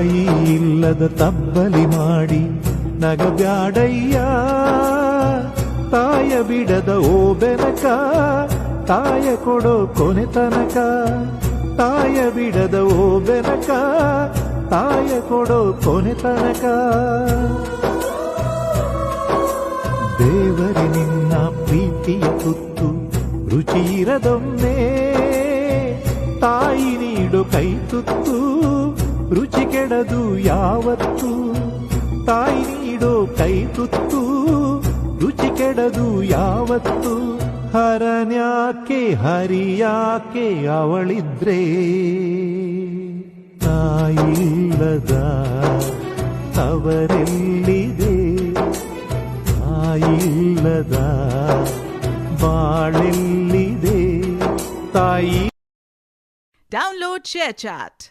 ತಾಯಿ ಇಲ್ಲದ ತಬ್ಬಲಿ ಮಾಡಿ ನಗಬ್ಯಾಡಯ್ಯ, ತಾಯ ಬಿಡದ ಓ ಬೆನಕ, ತಾಯ ಕೊಡೋ ಕೊನೆ ತನಕ, ತಾಯ ಬಿಡದ ಓ ಬೆನಕ, ತಾಯ ಕೊಡೋ ಕೊನೆ ತನಕ. ದೇವರಿ ನಿನ್ನ ಪ್ರೀತಿಯ ತುತ್ತು ರುಚಿ ಇರದೊಮ್ಮೆ, ತಾಯಿ ನೀಡು ಕೈ ತುತ್ತು ರುಚಿ ಕೆಡದು ಯಾವತ್ತು, ತಾಯಿ ನೀಡೋ ಕೈ ತುತ್ತು ರುಚಿ ಕೆಡದು ಯಾವತ್ತು. ಹರನ್ಯಾಕೆ ಹರಿಯಾಕೆ ಅವಳಿದ್ರೆ, ತಾಯಿಲ್ಲದ ತವರೆಲ್ಲಿದೆ, ತಾಯಿಲ್ಲದ ಬಾಳೆಲ್ಲಿದೆ ತಾಯಿ. Download ShareChat.